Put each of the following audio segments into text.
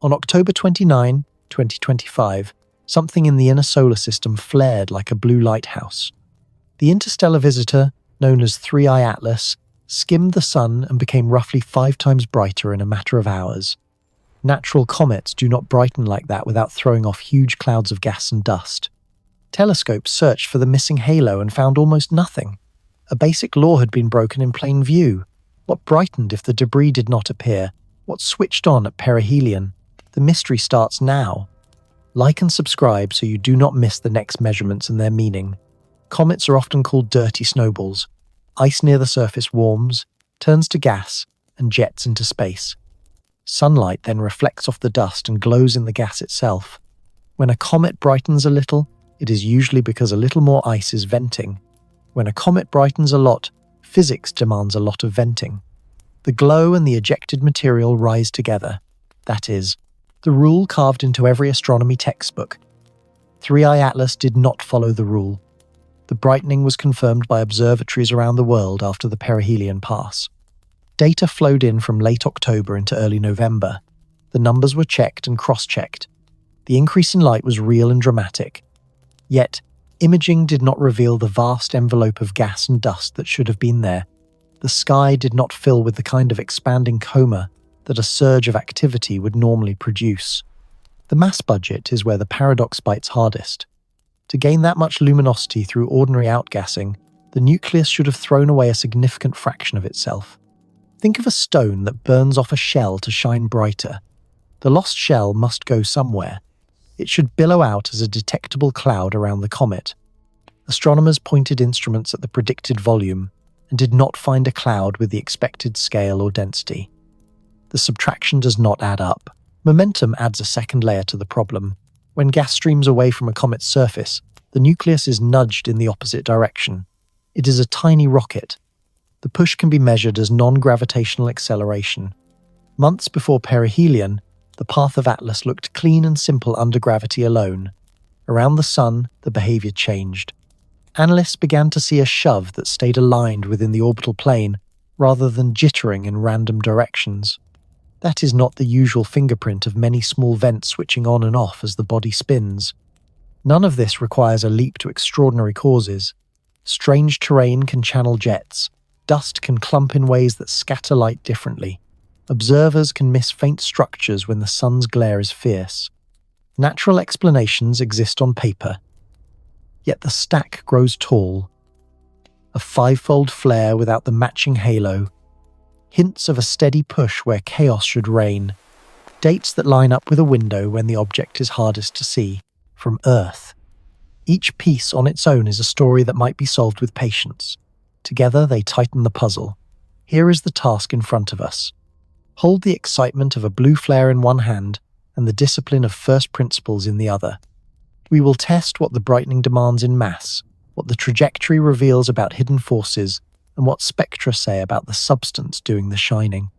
On October 29, 2025, something in the inner solar system flared like a blue lighthouse. The interstellar visitor, known as 3I Atlas, skimmed the sun and became roughly 5 times brighter in a matter of hours. Natural comets do not brighten like that without throwing off huge clouds of gas and dust. Telescopes searched for the missing halo and found almost nothing. A basic law had been broken in plain view. What brightened if the debris did not appear? What switched on at perihelion? The mystery starts now. Like and subscribe so you do not miss the next measurements and their meaning. Comets are often called dirty snowballs. Ice near the surface warms, turns to gas, and jets into space. Sunlight then reflects off the dust and glows in the gas itself. When a comet brightens a little, it is usually because a little more ice is venting. When a comet brightens a lot, physics demands a lot of venting. The glow and the ejected material rise together. That is, the rule carved into every astronomy textbook. 3I Atlas did not follow the rule. The brightening was confirmed by observatories around the world after the perihelion pass. Data flowed in from late October into early November. The numbers were checked and cross-checked. The increase in light was real and dramatic. Yet, imaging did not reveal the vast envelope of gas and dust that should have been there. The sky did not fill with the kind of expanding coma that a surge of activity would normally produce. The mass budget is where the paradox bites hardest. To gain that much luminosity through ordinary outgassing, the nucleus should have thrown away a significant fraction of itself. Think of a stone that burns off a shell to shine brighter. The lost shell must go somewhere. It should billow out as a detectable cloud around the comet. Astronomers pointed instruments at the predicted volume and did not find a cloud with the expected scale or density. The subtraction does not add up. Momentum adds a second layer to the problem. When gas streams away from a comet's surface, the nucleus is nudged in the opposite direction. It is a tiny rocket. The push can be measured as non-gravitational acceleration. Months before perihelion, the path of Atlas looked clean and simple under gravity alone. Around the sun, the behavior changed. Analysts began to see a shove that stayed aligned within the orbital plane rather than jittering in random directions. That is not the usual fingerprint of many small vents switching on and off as the body spins. None of this requires a leap to extraordinary causes. Strange terrain can channel jets. Dust can clump in ways that scatter light differently. Observers can miss faint structures when the sun's glare is fierce. Natural explanations exist on paper. Yet the stack grows tall. A fivefold flare without the matching halo. Hints of a steady push where chaos should reign. Dates that line up with a window when the object is hardest to see, from Earth. Each piece on its own is a story that might be solved with patience. Together they tighten the puzzle. Here is the task in front of us. Hold the excitement of a blue flare in one hand and the discipline of first principles in the other. We will test what the brightening demands in mass, what the trajectory reveals about hidden forces, and what spectra say about the substance doing the shining.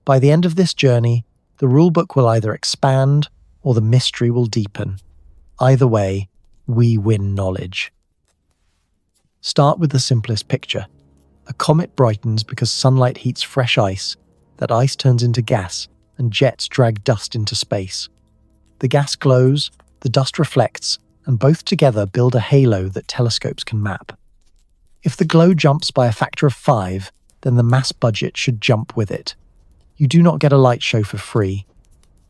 By the end of this journey, the rulebook will either expand or the mystery will deepen. Either way, we win knowledge. Start with the simplest picture. A comet brightens because sunlight heats fresh ice. That ice turns into gas, and jets drag dust into space. The gas glows, the dust reflects, and both together build a halo that telescopes can map. If the glow jumps by a factor of 5, then the mass budget should jump with it. You do not get a light show for free.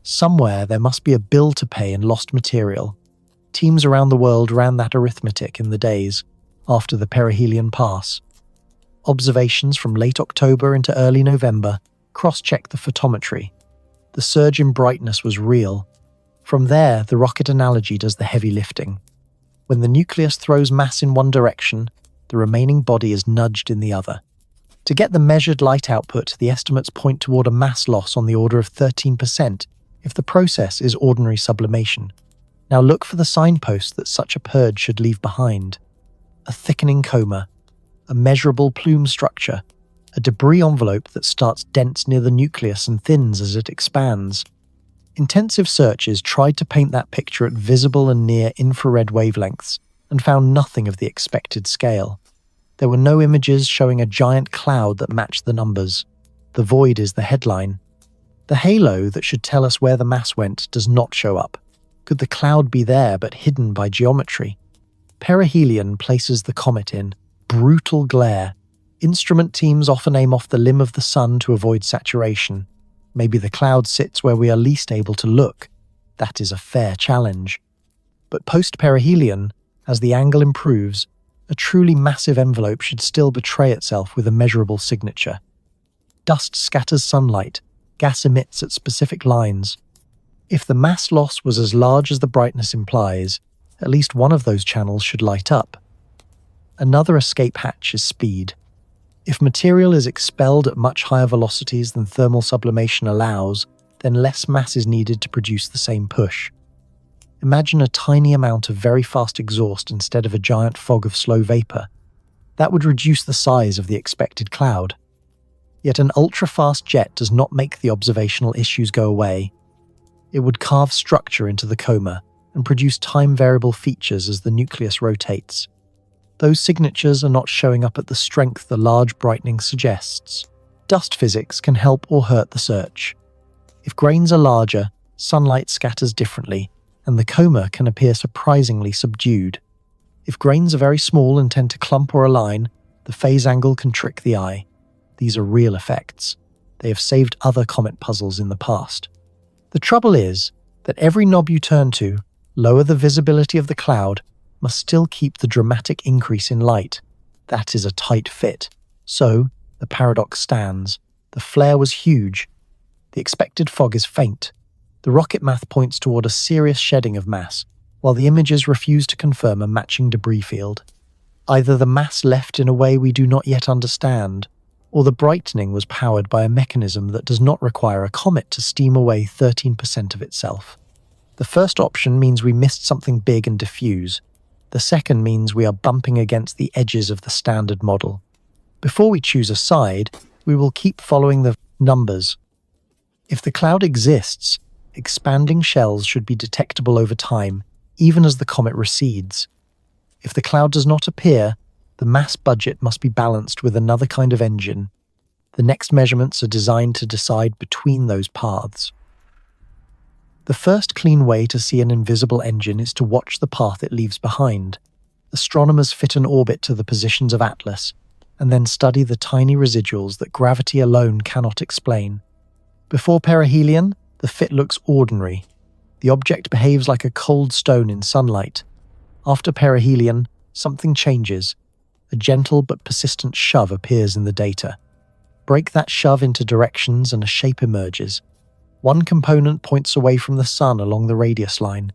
Somewhere there must be a bill to pay in lost material. Teams around the world ran that arithmetic in the days after the perihelion pass. Observations from late October into early November cross-checked the photometry. The surge in brightness was real. From there, the rocket analogy does the heavy lifting. When the nucleus throws mass in one direction, the remaining body is nudged in the other. To get the measured light output, the estimates point toward a mass loss on the order of 13% if the process is ordinary sublimation. Now look for the signposts that such a purge should leave behind. A thickening coma, a measurable plume structure, a debris envelope that starts dense near the nucleus and thins as it expands. Intensive searches tried to paint that picture at visible and near infrared wavelengths and found nothing of the expected scale. There were no images showing a giant cloud that matched the numbers. The void is the headline. The halo that should tell us where the mass went does not show up. Could the cloud be there but hidden by geometry? Perihelion places the comet in brutal glare. Instrument teams often aim off the limb of the sun to avoid saturation. Maybe the cloud sits where we are least able to look. That is a fair challenge. But post-perihelion, as the angle improves, a truly massive envelope should still betray itself with a measurable signature. Dust scatters sunlight, gas emits at specific lines. If the mass loss was as large as the brightness implies, at least one of those channels should light up. Another escape hatch is speed. If material is expelled at much higher velocities than thermal sublimation allows, then less mass is needed to produce the same push. Imagine a tiny amount of very fast exhaust instead of a giant fog of slow vapor. That would reduce the size of the expected cloud. Yet an ultra-fast jet does not make the observational issues go away. It would carve structure into the coma and produce time-variable features as the nucleus rotates. Those signatures are not showing up at the strength the large brightening suggests. Dust physics can help or hurt the search. If grains are larger, sunlight scatters differently, and the coma can appear surprisingly subdued. If grains are very small and tend to clump or align, the phase angle can trick the eye. These are real effects. They have saved other comet puzzles in the past. The trouble is that every knob you turn to, lower the visibility of the cloud, must still keep the dramatic increase in light. That is a tight fit. So, the paradox stands. The flare was huge. The expected fog is faint. The rocket math points toward a serious shedding of mass, while the images refuse to confirm a matching debris field. Either the mass left in a way we do not yet understand, or the brightening was powered by a mechanism that does not require a comet to steam away 13% of itself. The first option means we missed something big and diffuse. The second means we are bumping against the edges of the standard model. Before we choose a side, we will keep following the numbers. If the cloud exists, expanding shells should be detectable over time, even as the comet recedes. If the cloud does not appear, the mass budget must be balanced with another kind of engine. The next measurements are designed to decide between those paths. The first clean way to see an invisible engine is to watch the path it leaves behind. Astronomers fit an orbit to the positions of Atlas, and then study the tiny residuals that gravity alone cannot explain. Before perihelion, the fit looks ordinary. The object behaves like a cold stone in sunlight. After perihelion, something changes. A gentle but persistent shove appears in the data. Break that shove into directions and a shape emerges. One component points away from the sun along the radius line.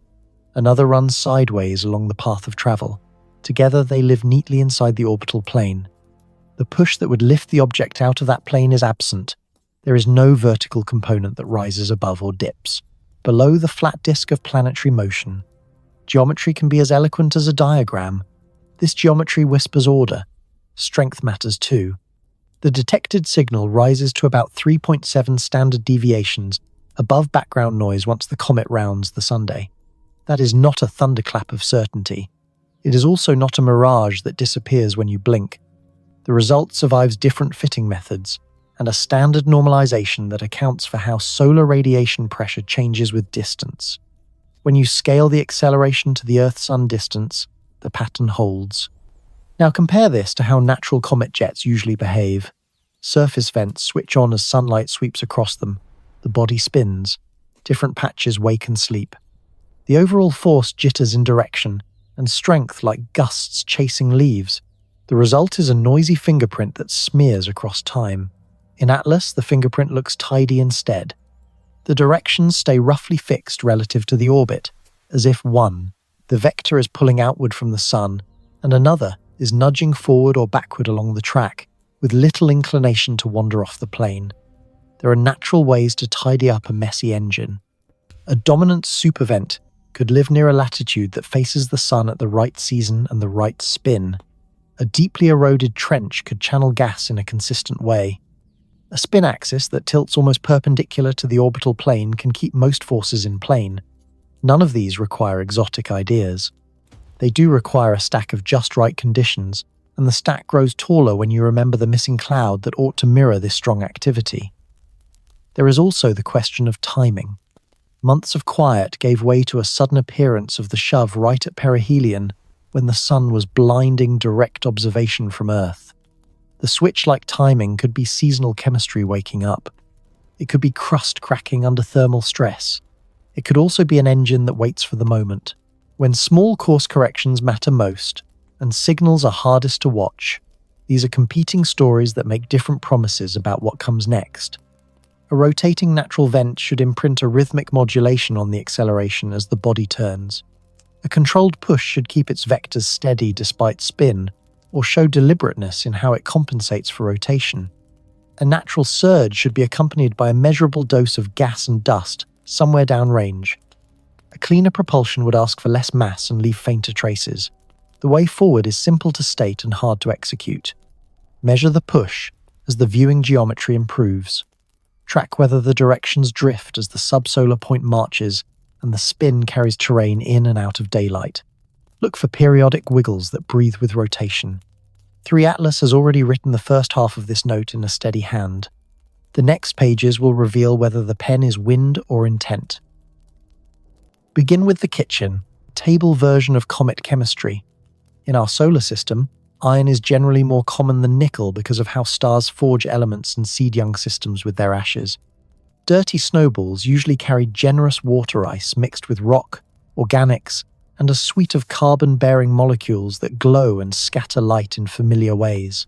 Another runs sideways along the path of travel. Together they live neatly inside the orbital plane. The push that would lift the object out of that plane is absent. There is no vertical component that rises above or dips. Below the flat disk of planetary motion, geometry can be as eloquent as a diagram. This geometry whispers order. Strength matters too. The detected signal rises to about 3.7 standard deviations above background noise once the comet rounds the Sunday. That is not a thunderclap of certainty. It is also not a mirage that disappears when you blink. The result survives different fitting methods and a standard normalization that accounts for how solar radiation pressure changes with distance. When you scale the acceleration to the Earth-Sun distance, the pattern holds. Now compare this to how natural comet jets usually behave. Surface vents switch on as sunlight sweeps across them. The body spins. Different patches wake and sleep. The overall force jitters in direction, and strength like gusts chasing leaves. The result is a noisy fingerprint that smears across time. In Atlas, the fingerprint looks tidy instead. The directions stay roughly fixed relative to the orbit, as if one, the vector is pulling outward from the sun, and another is nudging forward or backward along the track, with little inclination to wander off the plane. There are natural ways to tidy up a messy engine. A dominant supervent could live near a latitude that faces the sun at the right season and the right spin. A deeply eroded trench could channel gas in a consistent way. A spin axis that tilts almost perpendicular to the orbital plane can keep most forces in plane. None of these require exotic ideas. They do require a stack of just right conditions, and the stack grows taller when you remember the missing cloud that ought to mirror this strong activity. There is also the question of timing. Months of quiet gave way to a sudden appearance of the shove right at perihelion when the sun was blinding direct observation from Earth. The switch-like timing could be seasonal chemistry waking up. It could be crust cracking under thermal stress. It could also be an engine that waits for the moment, when small course corrections matter most and signals are hardest to watch. These are competing stories that make different promises about what comes next. A rotating natural vent should imprint a rhythmic modulation on the acceleration as the body turns. A controlled push should keep its vectors steady despite spin, or show deliberateness in how it compensates for rotation. A natural surge should be accompanied by a measurable dose of gas and dust somewhere downrange. A cleaner propulsion would ask for less mass and leave fainter traces. The way forward is simple to state and hard to execute. Measure the push as the viewing geometry improves. Track whether the directions drift as the subsolar point marches and the spin carries terrain in and out of daylight. Look for periodic wiggles that breathe with rotation. 3 Atlas has already written the first half of this note in a steady hand. The next pages will reveal whether the pen is wind or intent. Begin with the kitchen, a table version of comet chemistry. In our solar system, iron is generally more common than nickel because of how stars forge elements and seed young systems with their ashes. Dirty snowballs usually carry generous water ice mixed with rock, organics, and a suite of carbon-bearing molecules that glow and scatter light in familiar ways.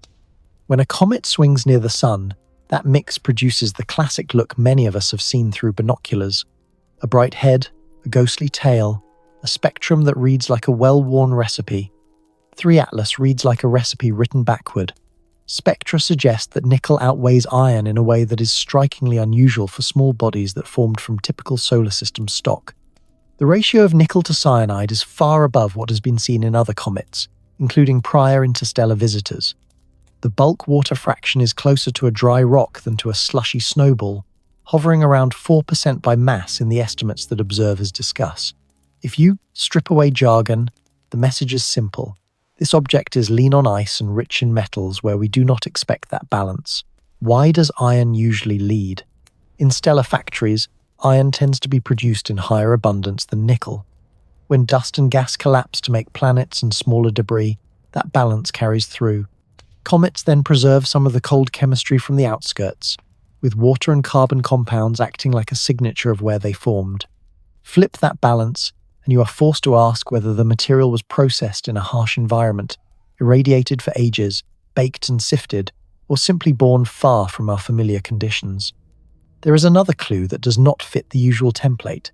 When a comet swings near the sun, that mix produces the classic look many of us have seen through binoculars. A bright head, a ghostly tail, a spectrum that reads like a well-worn recipe. 3 Atlas reads like a recipe written backward. Spectra suggest that nickel outweighs iron in a way that is strikingly unusual for small bodies that formed from typical solar system stock. The ratio of nickel to cyanide is far above what has been seen in other comets, including prior interstellar visitors. The bulk water fraction is closer to a dry rock than to a slushy snowball, hovering around 4% by mass in the estimates that observers discuss. If you strip away jargon, the message is simple. This object is lean on ice and rich in metals where we do not expect that balance. Why does iron usually lead? In stellar factories, iron tends to be produced in higher abundance than nickel. When dust and gas collapse to make planets and smaller debris, that balance carries through. Comets then preserve some of the cold chemistry from the outskirts, with water and carbon compounds acting like a signature of where they formed. Flip that balance, and you are forced to ask whether the material was processed in a harsh environment, irradiated for ages, baked and sifted, or simply born far from our familiar conditions. There is another clue that does not fit the usual template.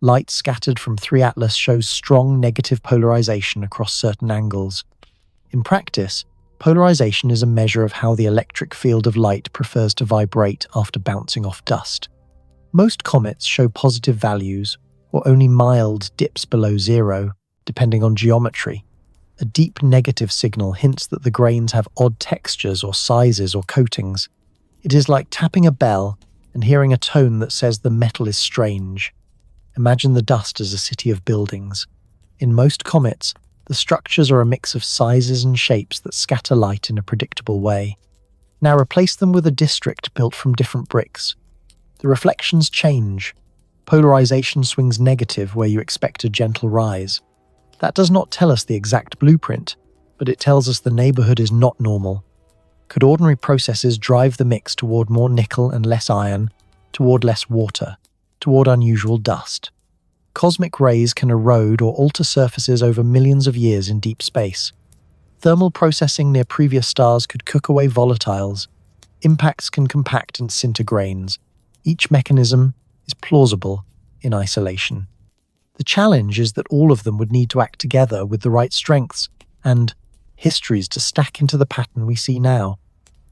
Light scattered from 3 Atlas shows strong negative polarization across certain angles. In practice, polarization is a measure of how the electric field of light prefers to vibrate after bouncing off dust. Most comets show positive values, or only mild dips below zero, depending on geometry. A deep negative signal hints that the grains have odd textures or sizes or coatings. It is like tapping a bell and hearing a tone that says the metal is strange. Imagine the dust as a city of buildings. In most comets, the structures are a mix of sizes and shapes that scatter light in a predictable way. Now replace them with a district built from different bricks. The reflections change. Polarization swings negative where you expect a gentle rise. That does not tell us the exact blueprint, but it tells us the neighborhood is not normal. Could ordinary processes drive the mix toward more nickel and less iron, toward less water, toward unusual dust? Cosmic rays can erode or alter surfaces over millions of years in deep space. Thermal processing near previous stars could cook away volatiles. Impacts can compact and sinter grains. Each mechanism is plausible in isolation. The challenge is that all of them would need to act together with the right strengths and histories to stack into the pattern we see now.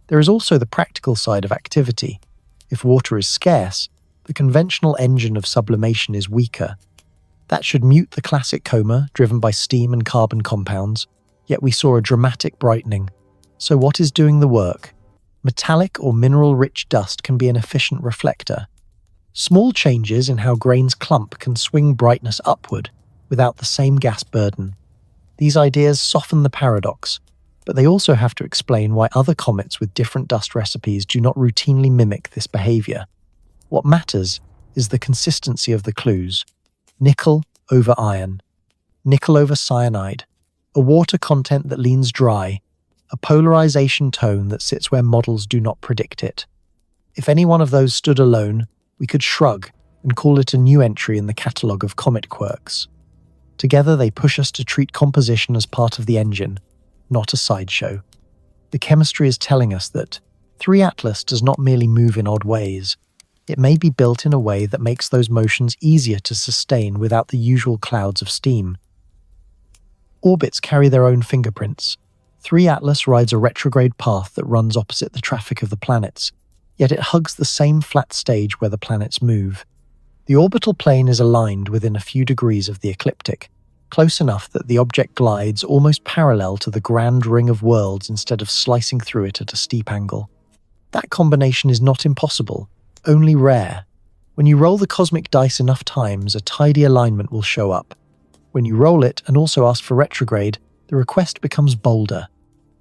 There is also the practical side of activity. If water is scarce, the conventional engine of sublimation is weaker. That should mute the classic coma driven by steam and carbon compounds, yet we saw a dramatic brightening. So what is doing the work? Metallic or mineral-rich dust can be an efficient reflector. Small changes in how grains clump can swing brightness upward without the same gas burden. These ideas soften the paradox, but they also have to explain why other comets with different dust recipes do not routinely mimic this behavior. What matters is the consistency of the clues. Nickel over iron, nickel over cyanide, a water content that leans dry, a polarization tone that sits where models do not predict it. If any one of those stood alone, we could shrug and call it a new entry in the catalogue of comet quirks. Together they push us to treat composition as part of the engine, not a sideshow. The chemistry is telling us that 3 Atlas does not merely move in odd ways. It may be built in a way that makes those motions easier to sustain without the usual clouds of steam. Orbits carry their own fingerprints. 3 Atlas rides a retrograde path that runs opposite the traffic of the planets, yet it hugs the same flat stage where the planets move. The orbital plane is aligned within a few degrees of the ecliptic, close enough that the object glides almost parallel to the grand ring of worlds instead of slicing through it at a steep angle. That combination is not impossible, only rare. When you roll the cosmic dice enough times, a tidy alignment will show up. When you roll it and also ask for retrograde, the request becomes bolder.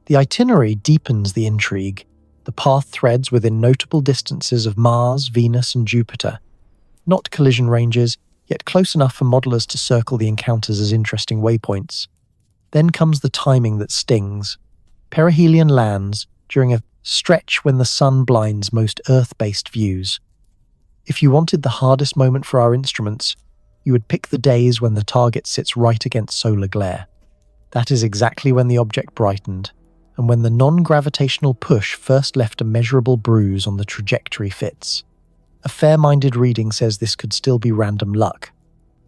The itinerary deepens the intrigue. The path threads within notable distances of Mars, Venus, and Jupiter. Not collision ranges, yet close enough for modelers to circle the encounters as interesting waypoints. Then comes the timing that stings. Perihelion lands during a stretch when the sun blinds most Earth-based views. If you wanted the hardest moment for our instruments, you would pick the days when the target sits right against solar glare. That is exactly when the object brightened, and when the non-gravitational push first left a measurable bruise on the trajectory fits. A fair-minded reading says this could still be random luck.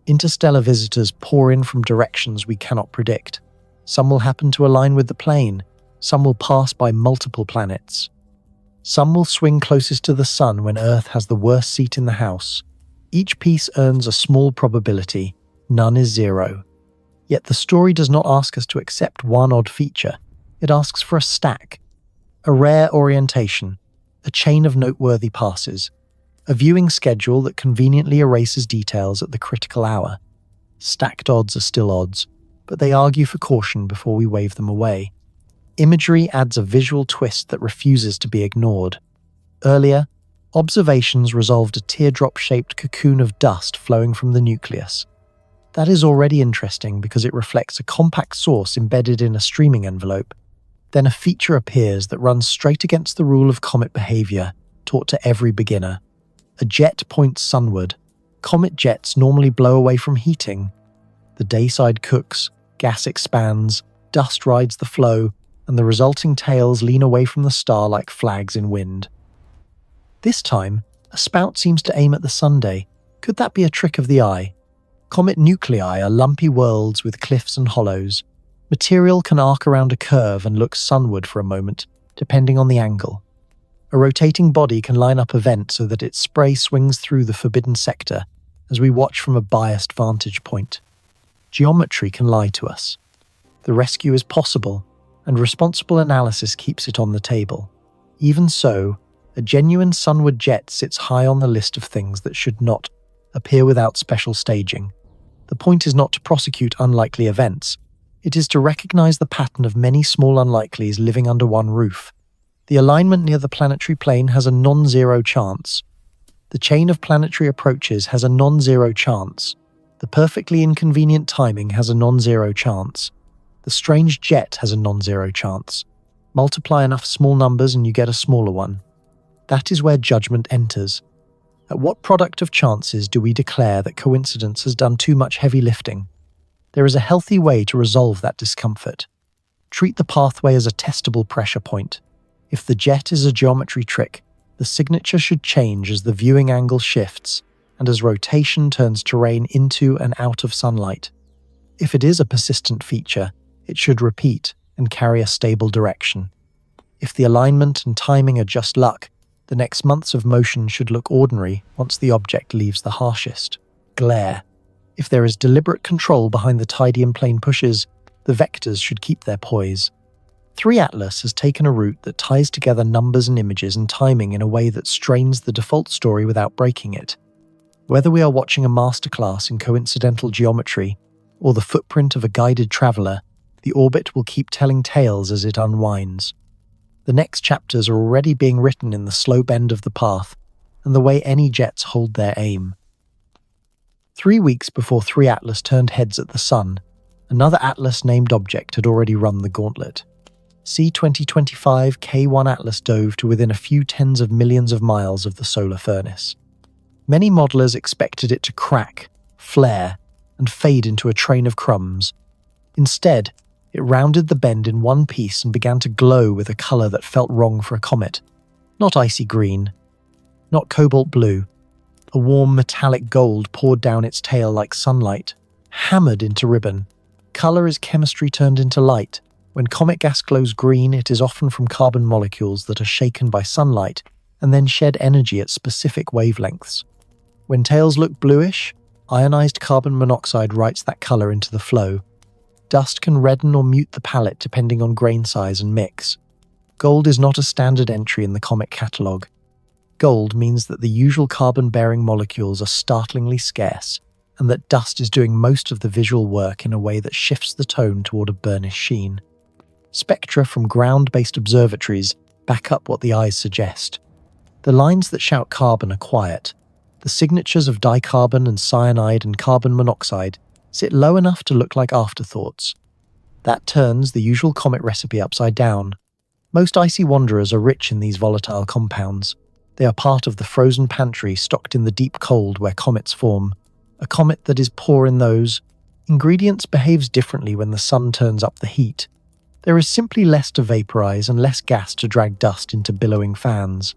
Interstellar visitors pour in from directions we cannot predict. Some will happen to align with the plane, some will pass by multiple planets. Some will swing closest to the sun when Earth has the worst seat in the house. Each piece earns a small probability, none is zero. Yet the story does not ask us to accept one odd feature, it asks for a stack. A rare orientation, a chain of noteworthy passes, a viewing schedule that conveniently erases details at the critical hour. Stacked odds are still odds, but they argue for caution before we wave them away. Imagery adds a visual twist that refuses to be ignored. Earlier, observations resolved a teardrop-shaped cocoon of dust flowing from the nucleus. That is already interesting because it reflects a compact source embedded in a streaming envelope. Then a feature appears that runs straight against the rule of comet behavior, taught to every beginner. A jet points sunward. Comet jets normally blow away from heating. The dayside cooks, gas expands, dust rides the flow, and the resulting tails lean away from the star like flags in wind. This time, a spout seems to aim at the Sunday. Could that be a trick of the eye? Comet nuclei are lumpy worlds with cliffs and hollows. Material can arc around a curve and look sunward for a moment, depending on the angle. A rotating body can line up a vent so that its spray swings through the forbidden sector as we watch from a biased vantage point. Geometry can lie to us. The rescue is possible, and responsible analysis keeps it on the table. Even so, a genuine sunward jet sits high on the list of things that should not appear without special staging. The point is not to prosecute unlikely events. It is to recognize the pattern of many small unlikelies living under one roof. The alignment near the planetary plane has a non-zero chance. The chain of planetary approaches has a non-zero chance. The perfectly inconvenient timing has a non-zero chance. The strange jet has a non-zero chance. Multiply enough small numbers and you get a smaller one. That is where judgment enters. At what product of chances do we declare that coincidence has done too much heavy lifting? There is a healthy way to resolve that discomfort. Treat the pathway as a testable pressure point. If the jet is a geometry trick, the signature should change as the viewing angle shifts and as rotation turns terrain into and out of sunlight. If it is a persistent feature, it should repeat and carry a stable direction. If the alignment and timing are just luck, the next months of motion should look ordinary once the object leaves the harshest glare. If there is deliberate control behind the tidy and plane pushes, the vectors should keep their poise. 3 Atlas has taken a route that ties together numbers and images and timing in a way that strains the default story without breaking it. Whether we are watching a masterclass in coincidental geometry or the footprint of a guided traveler, the orbit will keep telling tales as it unwinds. The next chapters are already being written in the slow bend of the path, and the way any jets hold their aim. 3 weeks before 3 Atlas turned heads at the Sun, another Atlas-named object had already run the gauntlet. C-2025 K1 Atlas dove to within a few tens of millions of miles of the solar furnace. Many modelers expected it to crack, flare, and fade into a train of crumbs. Instead, it rounded the bend in one piece and began to glow with a color that felt wrong for a comet. Not icy green, not cobalt blue. A warm metallic gold poured down its tail like sunlight, hammered into ribbon. Color is chemistry turned into light. When comet gas glows green, it is often from carbon molecules that are shaken by sunlight and then shed energy at specific wavelengths. When tails look bluish, ionized carbon monoxide writes that color into the flow. Dust can redden or mute the palette depending on grain size and mix. Gold is not a standard entry in the comet catalog. Gold means that the usual carbon-bearing molecules are startlingly scarce, and that dust is doing most of the visual work in a way that shifts the tone toward a burnished sheen. Spectra from ground-based observatories back up what the eyes suggest. The lines that shout carbon are quiet. The signatures of dicarbon and cyanide and carbon monoxide sit low enough to look like afterthoughts. That turns the usual comet recipe upside down. Most icy wanderers are rich in these volatile compounds. They are part of the frozen pantry stocked in the deep cold where comets form. A comet that is poor in those ingredients behaves differently when the sun turns up the heat. There is simply less to vaporize and less gas to drag dust into billowing fans.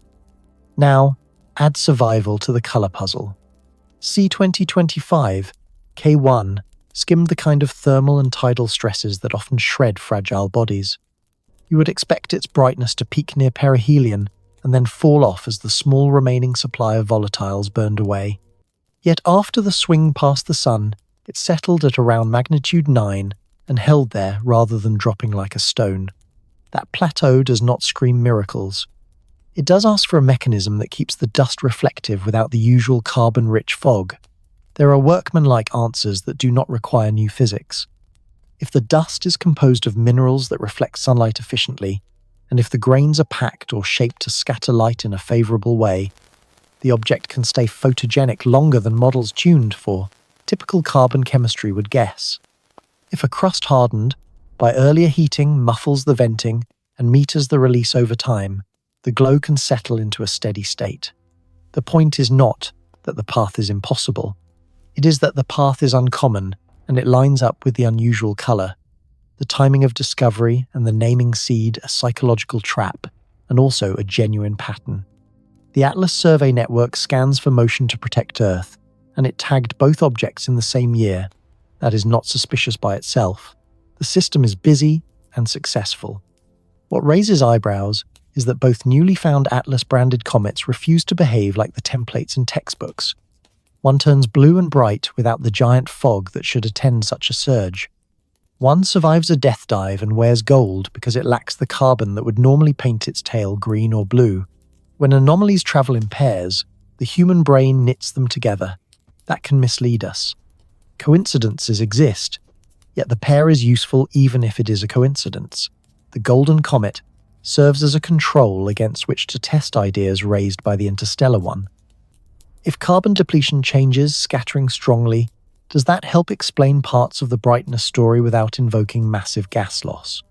Now, add survival to the color puzzle. C-2025 K1 skimmed the kind of thermal and tidal stresses that often shred fragile bodies. You would expect its brightness to peak near perihelion and then fall off as the small remaining supply of volatiles burned away. Yet after the swing past the sun, it settled at around magnitude 9 and held there rather than dropping like a stone. That plateau does not scream miracles. It does ask for a mechanism that keeps the dust reflective without the usual carbon-rich fog. There are workmanlike answers that do not require new physics. If the dust is composed of minerals that reflect sunlight efficiently, and if the grains are packed or shaped to scatter light in a favorable way, the object can stay photogenic longer than models tuned for typical carbon chemistry would guess. If a crust hardened, by earlier heating muffles the venting and meters the release over time, the glow can settle into a steady state. The point is not that the path is impossible. It is that the path is uncommon and it lines up with the unusual color. The timing of discovery and the naming seed a psychological trap and also a genuine pattern. The Atlas Survey Network scans for motion to protect Earth, and it tagged both objects in the same year. That is not suspicious by itself. The system is busy and successful. What raises eyebrows is that both newly found Atlas-branded comets refuse to behave like the templates in textbooks. One turns blue and bright without the giant fog that should attend such a surge. One survives a death dive and wears gold because it lacks the carbon that would normally paint its tail green or blue. When anomalies travel in pairs, the human brain knits them together. That can mislead us. Coincidences exist, yet the pair is useful even if it is a coincidence. The Golden Comet serves as a control against which to test ideas raised by the Interstellar one. If carbon depletion changes, scattering strongly, does that help explain parts of the brightness story without invoking massive gas loss?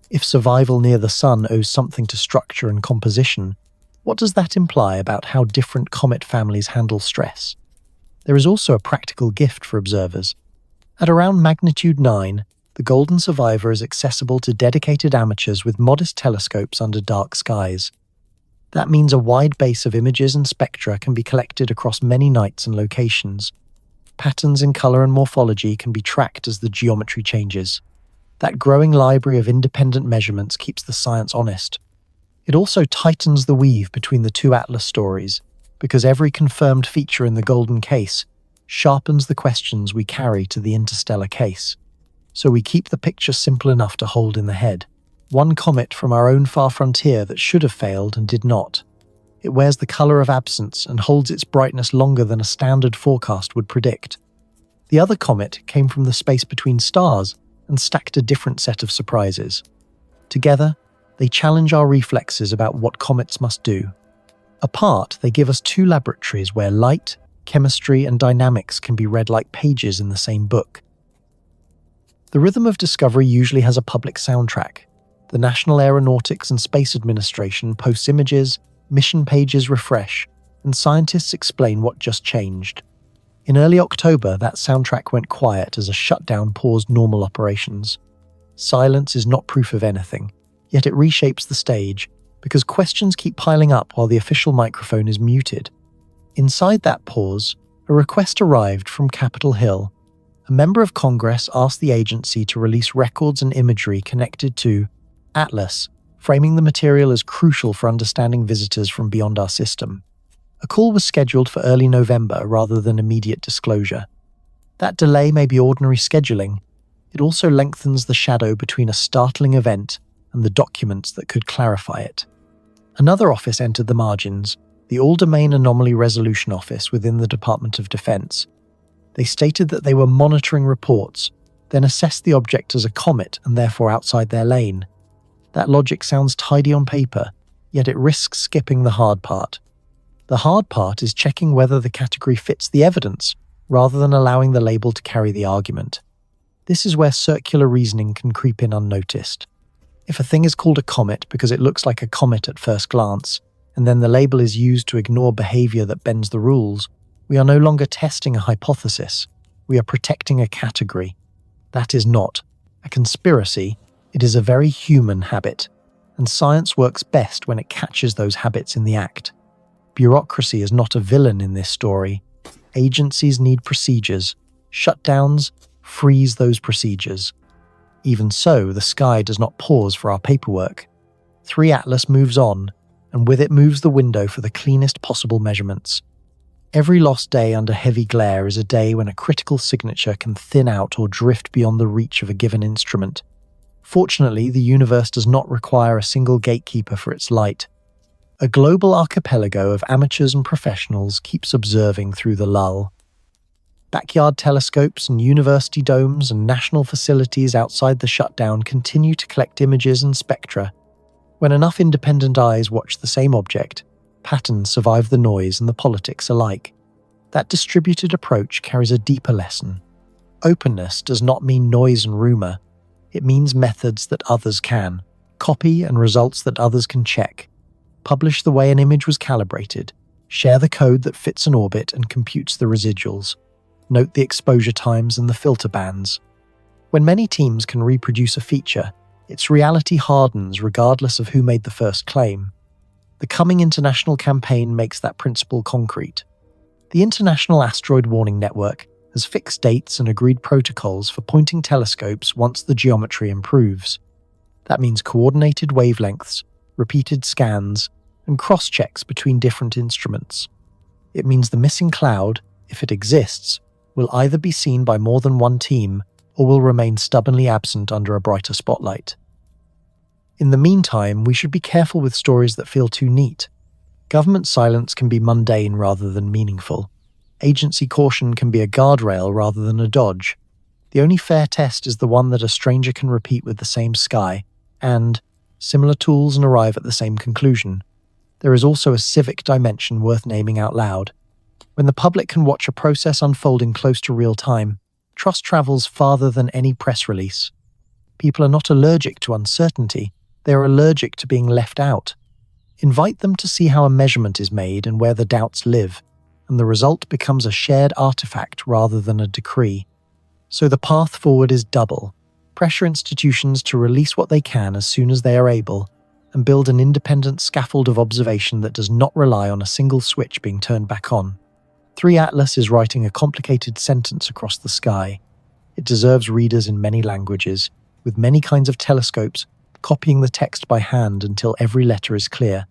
If survival near the sun owes something to structure and composition, what does that imply about how different comet families handle stress? There is also a practical gift for observers. At around magnitude 9, the Golden Survivor is accessible to dedicated amateurs with modest telescopes under dark skies. That means a wide base of images and spectra can be collected across many nights and locations. Patterns in color and morphology can be tracked as the geometry changes. That growing library of independent measurements keeps the science honest. It also tightens the weave between the two Atlas stories, because every confirmed feature in the Golden Case sharpens the questions we carry to the Interstellar case. So we keep the picture simple enough to hold in the head. One comet from our own far frontier that should have failed and did not. It wears the color of absence and holds its brightness longer than a standard forecast would predict. The other comet came from the space between stars and stacked a different set of surprises. Together, they challenge our reflexes about what comets must do. Apart, they give us two laboratories where light, chemistry, and dynamics can be read like pages in the same book. The rhythm of discovery usually has a public soundtrack. The National Aeronautics and Space Administration posts images, mission pages refresh, and scientists explain what just changed. In early October, that soundtrack went quiet as a shutdown paused normal operations. Silence is not proof of anything, yet it reshapes the stage, because questions keep piling up while the official microphone is muted. Inside that pause, a request arrived from Capitol Hill. A member of Congress asked the agency to release records and imagery connected to Atlas, framing the material as crucial for understanding visitors from beyond our system. A call was scheduled for early November rather than immediate disclosure. That delay may be ordinary scheduling. It also lengthens the shadow between a startling event and the documents that could clarify it. Another office entered the margins, the All-Domain Anomaly Resolution Office within the Department of Defense. They stated that they were monitoring reports, then assessed the object as a comet and therefore outside their lane. That logic sounds tidy on paper, yet it risks skipping the hard part. The hard part is checking whether the category fits the evidence, rather than allowing the label to carry the argument. This is where circular reasoning can creep in unnoticed. If a thing is called a comet because it looks like a comet at first glance, and then the label is used to ignore behavior that bends the rules, we are no longer testing a hypothesis. We are protecting a category. That is not a conspiracy. It is a very human habit, and science works best when it catches those habits in the act. Bureaucracy is not a villain in this story. Agencies need procedures. Shutdowns freeze those procedures. Even so, the sky does not pause for our paperwork. 3 Atlas moves on, and with it moves the window for the cleanest possible measurements. Every lost day under heavy glare is a day when a critical signature can thin out or drift beyond the reach of a given instrument. Fortunately, the universe does not require a single gatekeeper for its light. A global archipelago of amateurs and professionals keeps observing through the lull. Backyard telescopes and university domes and national facilities outside the shutdown continue to collect images and spectra. When enough independent eyes watch the same object, patterns survive the noise and the politics alike. That distributed approach carries a deeper lesson. Openness does not mean noise and rumor. It means methods that others can copy and results that others can check. Publish the way an image was calibrated. Share the code that fits an orbit and computes the residuals. Note the exposure times and the filter bands. When many teams can reproduce a feature, its reality hardens regardless of who made the first claim. The coming international campaign makes that principle concrete. The International Asteroid Warning Network has fixed dates and agreed protocols for pointing telescopes once the geometry improves. That means coordinated wavelengths, repeated scans, and cross-checks between different instruments. It means the missing cloud, if it exists, will either be seen by more than one team or will remain stubbornly absent under a brighter spotlight. In the meantime, we should be careful with stories that feel too neat. Government silence can be mundane rather than meaningful. Agency caution can be a guardrail rather than a dodge. The only fair test is the one that a stranger can repeat with the same sky, and similar tools and arrive at the same conclusion. There is also a civic dimension worth naming out loud. When the public can watch a process unfolding close to real time, trust travels farther than any press release. People are not allergic to uncertainty, they are allergic to being left out. Invite them to see how a measurement is made and where the doubts live, and the result becomes a shared artifact rather than a decree. So the path forward is double. Pressure institutions to release what they can as soon as they are able, and build an independent scaffold of observation that does not rely on a single switch being turned back on. 3 Atlas is writing a complicated sentence across the sky. It deserves readers in many languages, with many kinds of telescopes, copying the text by hand until every letter is clear.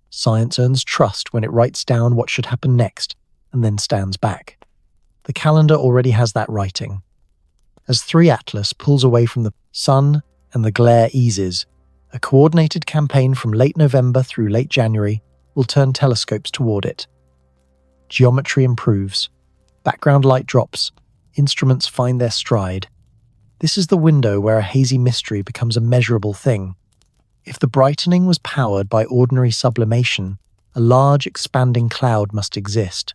Science earns trust when it writes down what should happen next, and then stands back. The calendar already has that writing. As 3 Atlas pulls away from the sun and the glare eases, a coordinated campaign from late November through late January will turn telescopes toward it. Geometry improves. Background light drops. Instruments find their stride. This is the window where a hazy mystery becomes a measurable thing. If the brightening was powered by ordinary sublimation, a large expanding cloud must exist.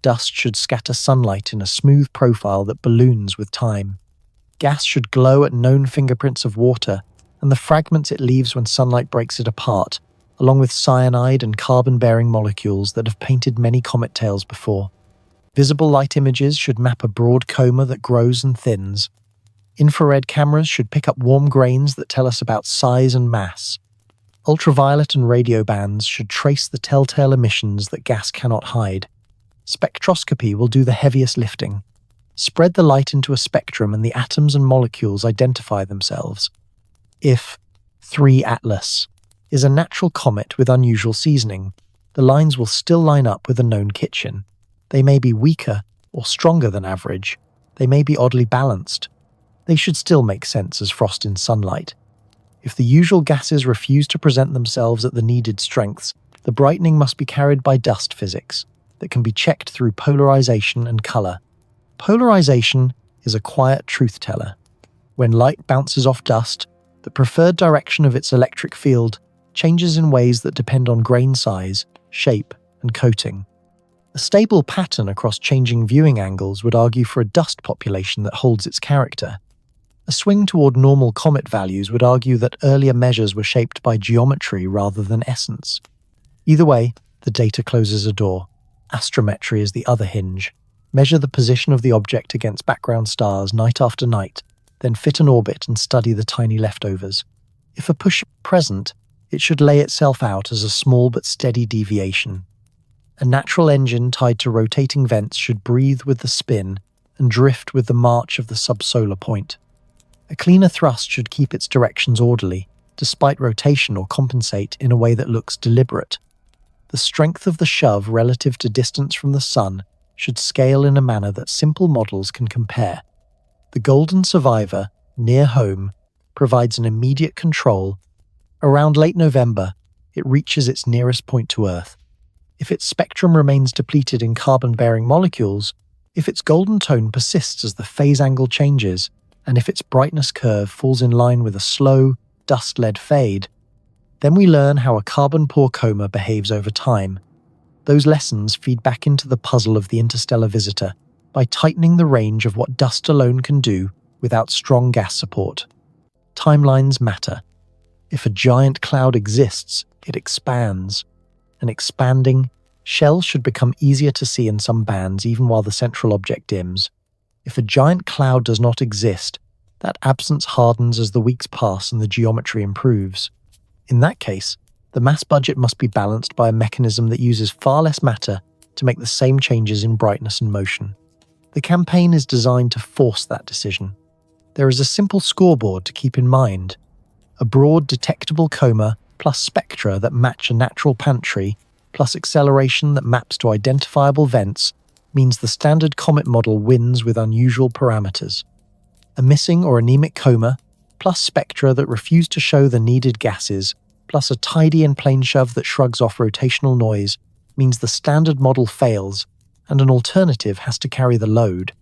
Dust should scatter sunlight in a smooth profile that balloons with time. Gas should glow at known fingerprints of water, and the fragments it leaves when sunlight breaks it apart, along with cyanide and carbon-bearing molecules that have painted many comet tails before. Visible light images should map a broad coma that grows and thins. Infrared cameras should pick up warm grains that tell us about size and mass. Ultraviolet and radio bands should trace the telltale emissions that gas cannot hide. Spectroscopy will do the heaviest lifting. Spread the light into a spectrum and the atoms and molecules identify themselves. If 3 Atlas is a natural comet with unusual seasoning, the lines will still line up with a known kitchen. They may be weaker or stronger than average. They may be oddly balanced. They should still make sense as frost in sunlight. If the usual gases refuse to present themselves at the needed strengths, the brightening must be carried by dust physics that can be checked through polarization and color. Polarization is a quiet truth teller. When light bounces off dust, the preferred direction of its electric field changes in ways that depend on grain size, shape, and coating. A stable pattern across changing viewing angles would argue for a dust population that holds its character. A swing toward normal comet values would argue that earlier measures were shaped by geometry rather than essence. Either way, the data closes a door. Astrometry is the other hinge. Measure the position of the object against background stars night after night, then fit an orbit and study the tiny leftovers. If a push is present, it should lay itself out as a small but steady deviation. A natural engine tied to rotating vents should breathe with the spin and drift with the march of the subsolar point. A cleaner thrust should keep its directions orderly, despite rotation, or compensate in a way that looks deliberate. The strength of the shove relative to distance from the sun should scale in a manner that simple models can compare. The golden survivor, near home, provides an immediate control. Around late November, it reaches its nearest point to Earth. If its spectrum remains depleted in carbon-bearing molecules, if its golden tone persists as the phase angle changes, and if its brightness curve falls in line with a slow, dust-led fade, then we learn how a carbon-poor coma behaves over time. Those lessons feed back into the puzzle of the interstellar visitor by tightening the range of what dust alone can do without strong gas support. Timelines matter. If a giant cloud exists, it expands. An expanding shell should become easier to see in some bands even while the central object dims. If a giant cloud does not exist, that absence hardens as the weeks pass and the geometry improves. In that case, the mass budget must be balanced by a mechanism that uses far less matter to make the same changes in brightness and motion. The campaign is designed to force that decision. There is a simple scoreboard to keep in mind. A broad detectable coma plus spectra that match a natural pantry plus acceleration that maps to identifiable vents means the standard comet model wins with unusual parameters. A missing or anemic coma plus spectra that refuse to show the needed gases plus a tidy and plain shove that shrugs off rotational noise means the standard model fails and an alternative has to carry the load.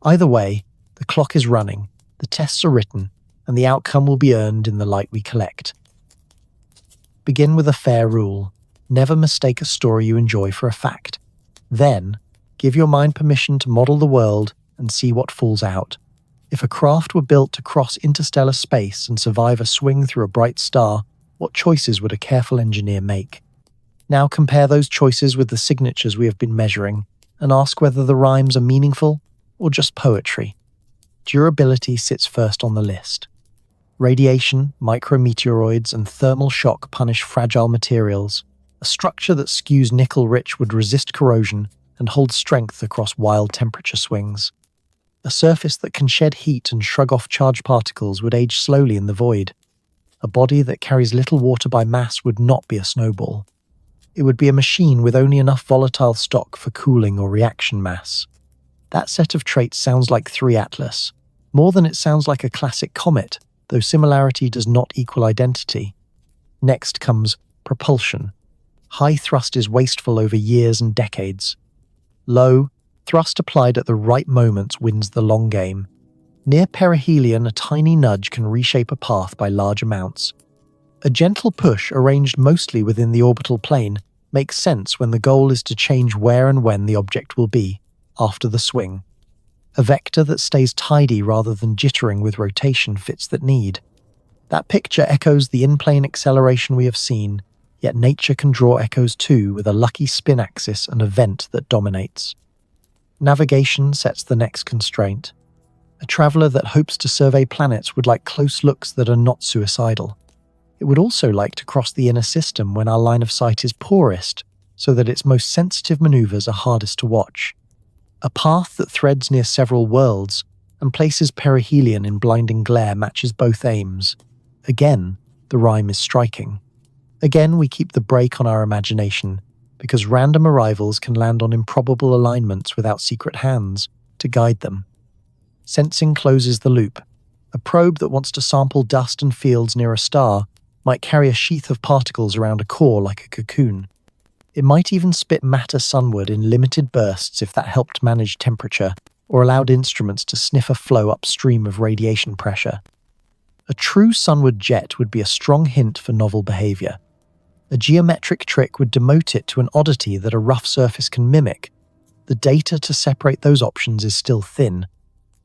Either way, the clock is running, the tests are written, and the outcome will be earned in the light we collect. Begin with a fair rule. Never mistake a story you enjoy for a fact. Then, give your mind permission to model the world and see what falls out. If a craft were built to cross interstellar space and survive a swing through a bright star, what choices would a careful engineer make? Now compare those choices with the signatures we have been measuring and ask whether the rhymes are meaningful or just poetry. Durability sits first on the list. Radiation, micrometeoroids, and thermal shock punish fragile materials. A structure that skews nickel-rich would resist corrosion and hold strength across wild temperature swings. A surface that can shed heat and shrug off charged particles would age slowly in the void. A body that carries little water by mass would not be a snowball. It would be a machine with only enough volatile stock for cooling or reaction mass. That set of traits sounds like 3 Atlas, more than it sounds like a classic comet, though similarity does not equal identity. Next comes propulsion. High thrust is wasteful over years and decades. Low, thrust applied at the right moments wins the long game. Near perihelion, a tiny nudge can reshape a path by large amounts. A gentle push arranged mostly within the orbital plane makes sense when the goal is to change where and when the object will be after the swing. A vector that stays tidy rather than jittering with rotation fits that need. That picture echoes the in-plane acceleration we have seen, yet nature can draw echoes too with a lucky spin axis and a vent that dominates. Navigation sets the next constraint. A traveler that hopes to survey planets would like close looks that are not suicidal. It would also like to cross the inner system when our line of sight is poorest, so that its most sensitive maneuvers are hardest to watch. A path that threads near several worlds and places perihelion in blinding glare matches both aims. Again, the rhyme is striking. Again, we keep the brake on our imagination, because random arrivals can land on improbable alignments without secret hands to guide them. Sensing closes the loop. A probe that wants to sample dust and fields near a star might carry a sheath of particles around a core like a cocoon. It might even spit matter sunward in limited bursts if that helped manage temperature or allowed instruments to sniff a flow upstream of radiation pressure. A true sunward jet would be a strong hint for novel behavior. A geometric trick would demote it to an oddity that a rough surface can mimic. The data to separate those options is still thin.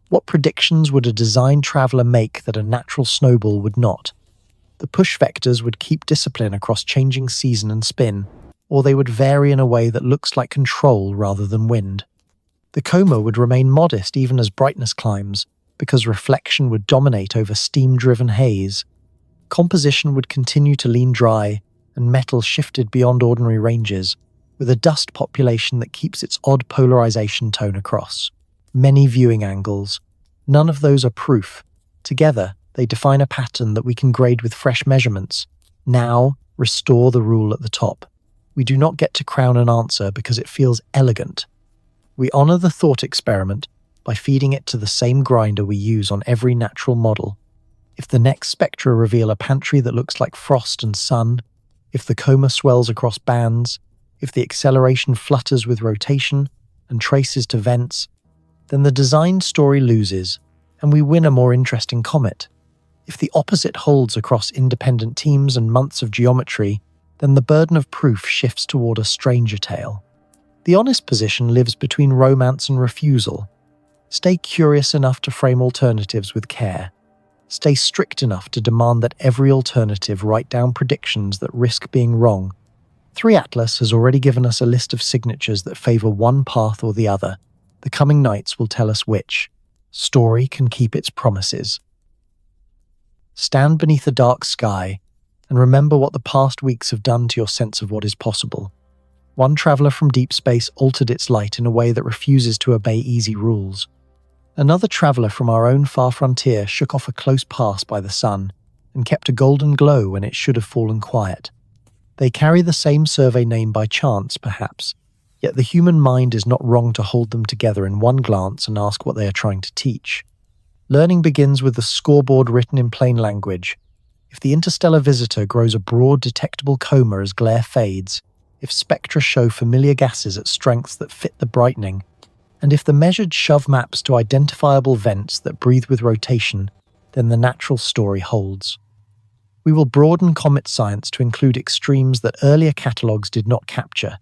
What predictions would a design traveler make that a natural snowball would not? The push vectors would keep discipline across changing season and spin, or they would vary in a way that looks like control rather than wind. The coma would remain modest even as brightness climbs, because reflection would dominate over steam-driven haze. Composition would continue to lean dry, and metal shifted beyond ordinary ranges, with a dust population that keeps its odd polarization tone across. Many viewing angles. None of those are proof. Together, they define a pattern that we can grade with fresh measurements. Now, restore the rule at the top. We do not get to crown an answer because it feels elegant. We honor the thought experiment by feeding it to the same grinder we use on every natural model. If the next spectra reveal a pantry that looks like frost and sun, if the coma swells across bands, if the acceleration flutters with rotation and traces to vents, then the design story loses, and we win a more interesting comet. If the opposite holds across independent teams and months of geometry, then the burden of proof shifts toward a stranger tale. The honest position lives between romance and refusal. Stay curious enough to frame alternatives with care. Stay strict enough to demand that every alternative write down predictions that risk being wrong. 3 Atlas has already given us a list of signatures that favor one path or the other. The coming nights will tell us which. Story can keep its promises. Stand beneath a dark sky and remember what the past weeks have done to your sense of what is possible. One traveler from deep space altered its light in a way that refuses to obey easy rules. Another traveler from our own far frontier shook off a close pass by the sun and kept a golden glow when it should have fallen quiet. They carry the same survey name by chance, perhaps, yet the human mind is not wrong to hold them together in one glance and ask what they are trying to teach. Learning begins with the scoreboard written in plain language. If the interstellar visitor grows a broad detectable coma as glare fades, if spectra show familiar gases at strengths that fit the brightening, and if the measured shove maps to identifiable vents that breathe with rotation, then the natural story holds. We will broaden comet science to include extremes that earlier catalogues did not capture.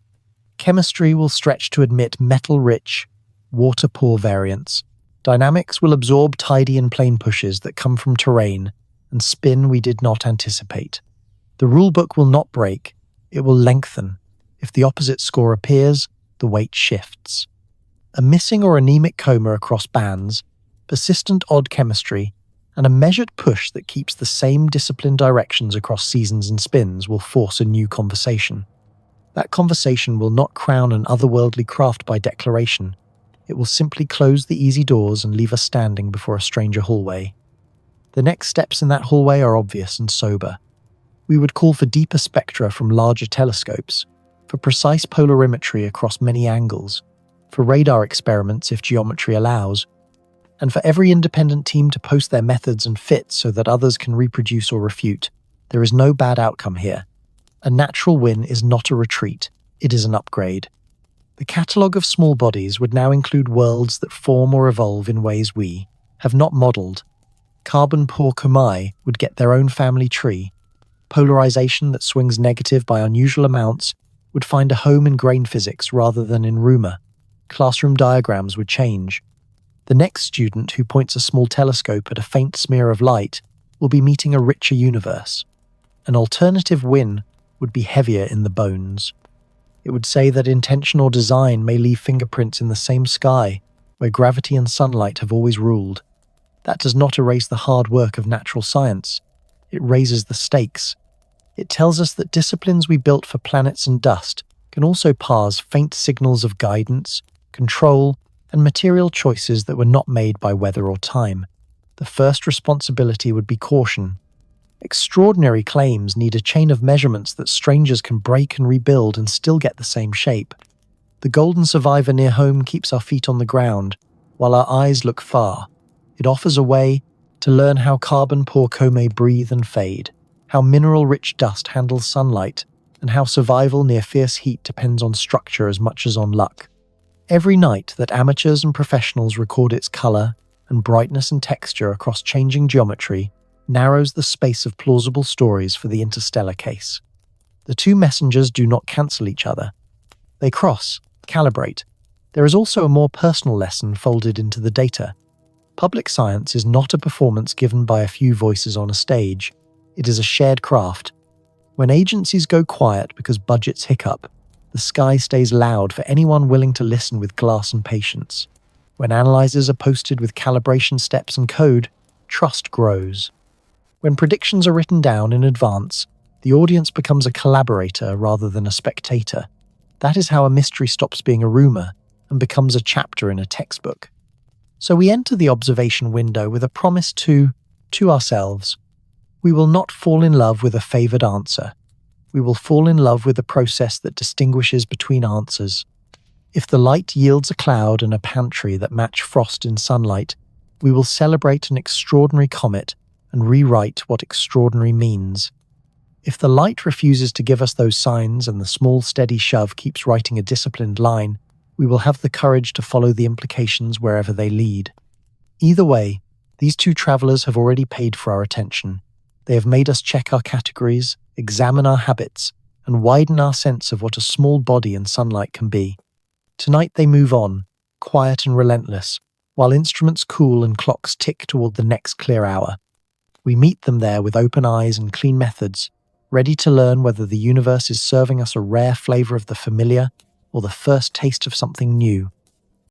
Chemistry will stretch to admit metal-rich, water-poor variants. Dynamics will absorb tidy and plane pushes that come from terrain and spin we did not anticipate. The rulebook will not break, it will lengthen. If the opposite score appears, the weight shifts. A missing or anemic coma across bands, persistent odd chemistry, and a measured push that keeps the same disciplined directions across seasons and spins will force a new conversation. That conversation will not crown an otherworldly craft by declaration. It will simply close the easy doors and leave us standing before a stranger hallway. The next steps in that hallway are obvious and sober. We would call for deeper spectra from larger telescopes, for precise polarimetry across many angles, for radar experiments if geometry allows, and for every independent team to post their methods and fits so that others can reproduce or refute. There is no bad outcome here. A natural win is not a retreat, it is an upgrade. The catalogue of small bodies would now include worlds that form or evolve in ways we have not modelled. Carbon-poor comet would get their own family tree. Polarization that swings negative by unusual amounts would find a home in grain physics rather than in rumor. Classroom diagrams would change. The next student who points a small telescope at a faint smear of light will be meeting a richer universe. An alternative win would be heavier in the bones. It would say that intentional design may leave fingerprints in the same sky where gravity and sunlight have always ruled. That does not erase the hard work of natural science. It raises the stakes. It tells us that disciplines we built for planets and dust can also parse faint signals of guidance, control, and material choices that were not made by weather or time. The first responsibility would be caution. Extraordinary claims need a chain of measurements that strangers can break and rebuild and still get the same shape. The golden survivor near home keeps our feet on the ground, while our eyes look far. It offers a way to learn how carbon-poor comet breathe and fade, how mineral-rich dust handles sunlight, and how survival near fierce heat depends on structure as much as on luck. Every night that amateurs and professionals record its color and brightness and texture across changing geometry narrows the space of plausible stories for the interstellar case. The two messengers do not cancel each other. They cross, calibrate. There is also a more personal lesson folded into the data. Public science is not a performance given by a few voices on a stage. It is a shared craft. When agencies go quiet because budgets hiccup, the sky stays loud for anyone willing to listen with glass and patience. When analyzers are posted with calibration steps and code, trust grows. When predictions are written down in advance, the audience becomes a collaborator rather than a spectator. That is how a mystery stops being a rumor and becomes a chapter in a textbook. So we enter the observation window with a promise to ourselves. We will not fall in love with a favored answer. We will fall in love with the process that distinguishes between answers. If the light yields a cloud and a pantry that match frost in sunlight, we will celebrate an extraordinary comet and rewrite what extraordinary means. If the light refuses to give us those signs and the small steady shove keeps writing a disciplined line, we will have the courage to follow the implications wherever they lead. Either way, these two travelers have already paid for our attention. They have made us check our categories, examine our habits, and widen our sense of what a small body in sunlight can be. Tonight they move on, quiet and relentless, while instruments cool and clocks tick toward the next clear hour. We meet them there with open eyes and clean methods, ready to learn whether the universe is serving us a rare flavor of the familiar or the first taste of something new.